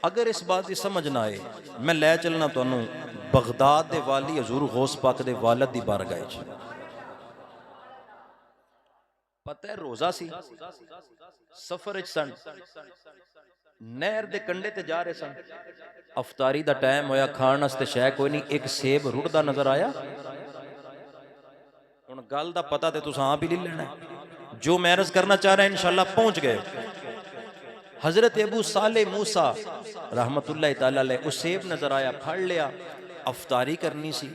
अगर इस बात की समझ ना आए, मैं लै चलना तुहानू बगदाद दे वाली हजूर गौस पाक दे वालद दी बारगाह च। पता है रोजा सी, सफर च सन, नहर दे कंढे ते जा रहे सन, अफतारी दा टाइम होया, खाण वास्ते शै कोई नहीं, एक सेब रुड़दा नजर आया। हुण गल दा पता ते तुसां आप ही ले लेना, जो मैं अर्ज करना चाह रहा इंशाअल्लाह पहुंच गए। हजरत अबू साले मूसा रहमतुल्लाह तआला अलैह उस सेब नजर आया, फड़ लिया, अफतारी करनी सी,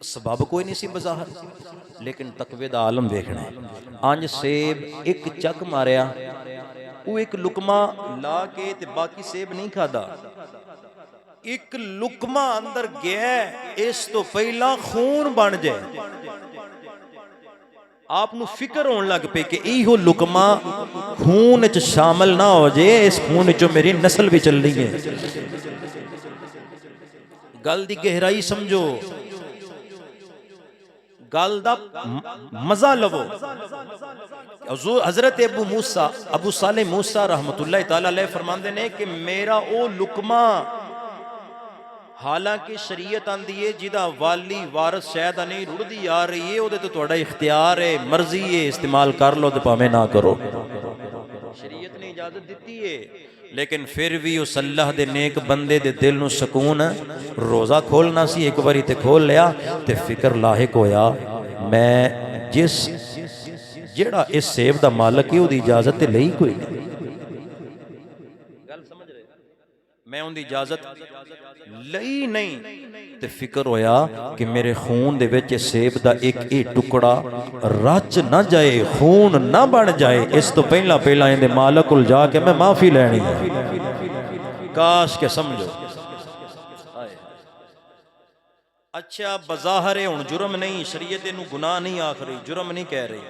सबब कोई नहीं सी बाजार, लेकिन तकवे दा आलम देखना है। अंज सेब एक चक मारिया, वो एक लुकमा ला के ते बाकी सेब नहीं खादा, एक लुकमा अंदर गया, इस तो पहला खून बन जाए। आपनू फिक्र होने लग पे कि इहो लुकमा खून च शामिल ना हो जाए, इस खून चो मेरी नस्ल भी चलनी है। गल दी गहराई समझो, गल दा मजा लवो। हजरत अबू साले मूसा रहमतुल्लाह तआला अलैह फरमांदे ने कि मेरा ओ लुकमा, हालांकि शरीयत आंदी है जिदा वाली वारस शायद नहीं रुड़दी आ रही है, ओदे तो तुहाडा इख्तियार है, मर्जी है, इस्तेमाल कर लो ते भावें ना करो, शरीयत ने इजाजत दी है। लेकिन फिर भी उस अल्लाह दे नेक बंदे दे दिल नूं सुकून, रोज़ा खोलना सी, एक बारी ते खोल लिया ते फिक्र लाहिक होया, मैं जिस जेड़ा इस सेब दा मालक है ओदी इजाजत ते लई कोई नहीं, गल समझ रहे, मैं उनकी इजाजत लई नहीं, ते फिक्र होया कि मेरे खून दे विच सेब दा एक ही टुकड़ा रच ना जाए, खून ना बन जाए, इस तो पहला पहला इहदे मालक कोल जाके मैं माफी लैनी है। काश के समझो, अच्छा बज़ाहर हुण जुर्म नहीं, शरीयत इहनूं गुनाह नहीं आख रही, जुर्म नहीं कह रही,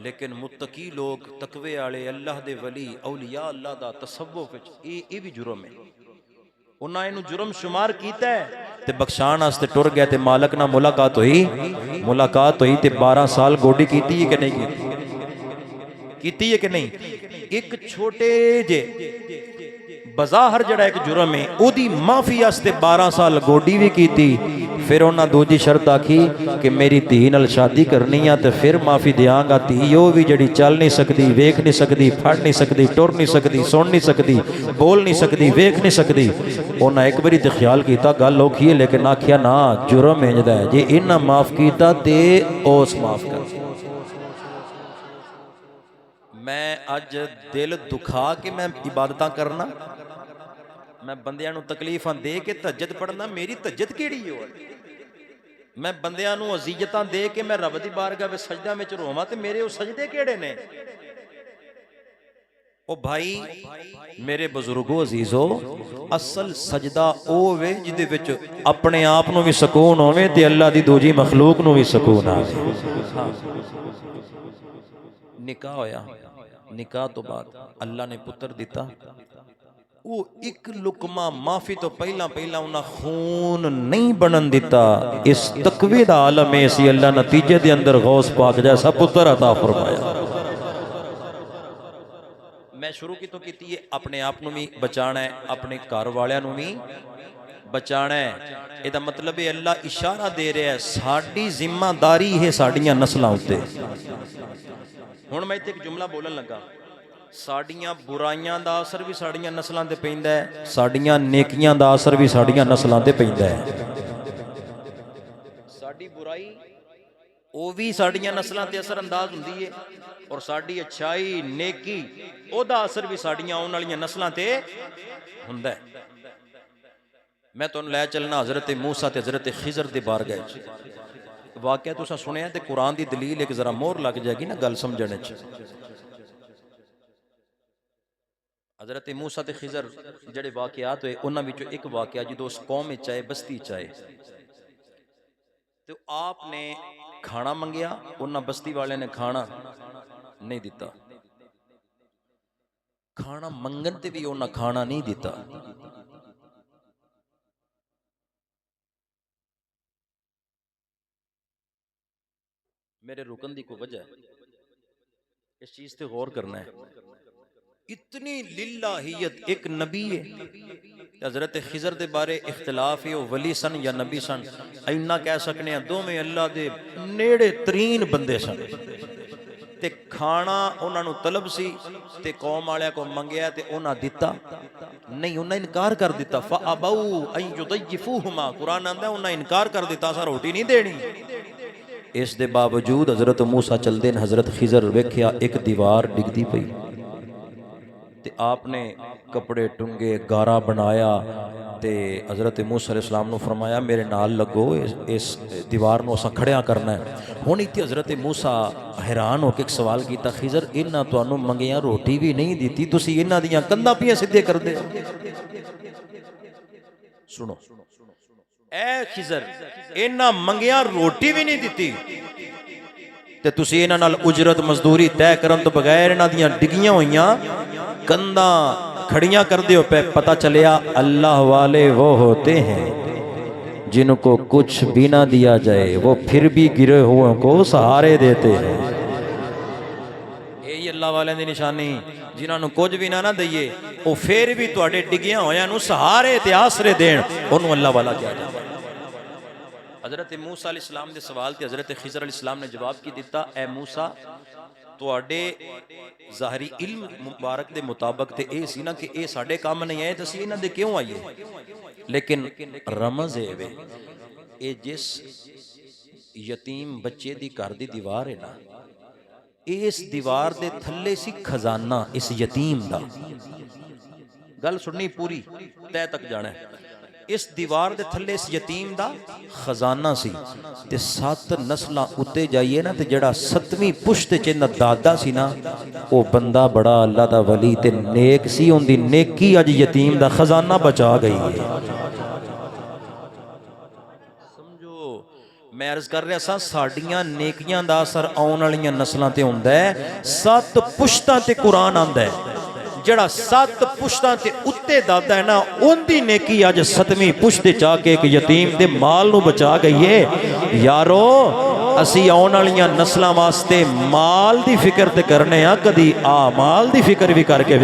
लेकिन मुत्तकी लोग, तकवे वाले, अल्लाह दे वली, औलिया अल्लाह दा तसव्वुफ विच ये भी जुर्म है। उन्हें इनू जुर्म शुमार किया ते बख्शाण वास्ते टुर गया, ते मालक नाल मुलाकात हुई ते 12 साल गोडी कीती है कि नहीं कीती है कि नहीं। एक छोटे जे बज़ाहर जड़ा एक जुर्म है, ओदी माफी वास्ते 12 साल गोडी भी कीती, फिर उन्हें दूजी शर्त आखी कि मेरी धी नाल शादी करनी है तो फिर माफी देंगा। धी वो भी जड़ी चल नहीं सकती, वेख नहीं सकती, फड़ नहीं सकती, टुर नहीं सकती, सुन नहीं सकती, बोल नहीं सकती, वेख नहीं सकती। उन्हें एक बारी तो ख्याल किया गल औखी है, लेकिन आखिया ना जुर्म इंजदा है, जे इन्हें माफ किया तो उस माफ कर। मैं अज दिल दुखा के मैं इबादत करना, मैं बंदियां नूं तकलीफां दे के तहज्जुद पढ़ना, मेरी तहज्जुद केड़ी हो, मैं बंदियां नूं अज़ियतां दे के मैं रब दी बारगाह विच सजदा विच रोवां ते मेरे वो सजदे केड़े ने। ओ भाई मेरे बुजुर्गो अजीजो, असल सजदा ओ वे जिहदे विच अपने आप नूं भी सुकून होवे ते अल्लाह दी दूजी मखलूक नूं भी सुकून आवे। निकाह होया, निकाह तो बाद अल्लाह ने पुत्र दिता, वो एक लुकमा माफी तो पहला पहला उन्हें खून नहीं बनन दिता। इस तकवे दा आलम है, इसी अल्लाह नतीजे दे अंदर गौस पाक जैसा पुत्र अता फरमाया। मैं शुरू की तो की है, अपने आप नूं भी बचाना है, अपने घर वालियां नूं भी बचाना है। इहदा मतलब है अल्लाह इशारा दे रहा है, साडी जिम्मेदारी है साडियां नस्लां उत्ते। हुण मैं इत्थे एक जुमला बोलन लगा, साडियां बुराइयां दा असर भी साडियां नस्लां ते पैंदा है, साडियां नेकियां दा असर भी साडियां नस्लां ते पैंदा है। साडी बुराई वो भी साडियां नस्लां ते असर अंदाज हुंदी है, और साडी अच्छाई नेकी ओदा असर भी साडियां आउण वालियां नस्लां ते हुंदा है। मैं तुहानूं लै चलना हज़रत मूसा ते हज़रत खिज़र दी बारगाह च। वाकया तुसां सुनिया ते कुरान दी दलील एक जरा मोहर लग जाएगी ना गल समझने च। हज़रत मूसा ते खिज़र जिहड़े वाकयात होए, उन्हां विचों एक वाकया जदों उस कौम विच आए, बस्ती च आए, तो आपने खाना मंगया, उन्हां बस्ती वाले ने खाना नहीं दिता, खाना मंगन ते भी उन्हां खाना नहीं दिता। मेरे रुकन की कोई वजह है, इस चीज से गौर करना है। इतनी लिल्लाहियत एक नबी है। हजरत खिजर दे बारे इख्तिलाफ है, वली सन या नबी सन। इन्ना कह सकने हैं दोवें अल्लाह दे नेड़े तरीन बंदे सन। ते खाना उन्होंने तलब सी ते कौम वाले को मंगया ते उन्हें दिता नहीं, उन्हें इनकार कर दिता। फ़अबऊ अन युज़य्यिफ़ूहुमा, कुरान आंदा उन्हें इनकार कर दिता, असां रोटी नहीं देनी। इस दे बावजूद हजरत मूसा चलते हैं, हजरत खिजर वेख्या एक दीवार डिगदी पई ते आपने कपड़े टुंगे गारा बनाया ते हजरत मूसा अलैहिस्सलाम नूं फरमाया मेरे नाल लगो, इस दीवार नूं असां खड़िया करना है। हुण इत्थे हजरत मूसा हैरान होकर एक सवाल किया, खिजर इन्हां तुहानूं मंगिया रोटी भी नहीं दी, तुसीं इन्हां दीयां कंधां पियां सिद्धे करदे हो। सुनो ऐ खिजर इन्हां मंगिया रोटी भी नहीं दी ते तुसीं इन्हां नाल उजरत मजदूरी तय करन तो बगैर इन्हां दीयां डिगियां होईयां कंधा खड़ियां कर दो पे। पता चलिया अल्लाह वाले वो होते हैं जिनको कुछ भी ना दिया जाए वो फिर भी गिरे हुओं को सहारे देते हैं। यही अल्लाह वाले की निशानी, जिन्होंने कुछ भी ना दईए वो फिर भी तुहाडे डिगियां होयां नूं सहारे ते आसरे देण, उन्होंने अल्लाह वाला कहा जाता है। हजरत मूसा अलैहिस्सलाम के सवाल ते हजरत खिजर अलैहिस्सलाम ने जवाब की दिता, ए मूसा तुहाडे ज़ाहरी इल्म मुबारक दे मुताबिक ते ये सी ना कि ये साडे काम नहीं आए, असीं इन्हां दे क्यों आइए। लेकिन रमज है ये जिस यतीम बच्चे दी घर दी दीवार है ना, इस दीवार दे थल्ले सी खजाना इस यतीम दा। गल सुननी पूरी तय तक जाना है। इस दीवार दे थल्ले इस यतीम दा खजाना सी ते 7 नस्लां उत्ते जाइए ना ते जड़ा 7वीं पुश्त च इन्दा दादा सी ना, वो बंदा बड़ा अल्लाह दा वली ते नेक सी। उनदी नेकी अज यतीम दा खजाना बचा गई है। समझो मैं अर्ज कर रहा सा, साडियां नेकियां दा असर आउण वालियां नस्लां ते हुंदा है। 7 पुश्तां ते कुरान आंदा है, जड़ा 7 पुश्तां ते उत्ते दादा है ना, उनदी नेकी अज 7वीं पुश्त च आके एक यतीम दे माल नूं बचा गई है। यारो असी आउण वालियां नस्लां वास्ते माल दी फिक्र ते करने आ, कदी आ माल दी फिक्र भी करके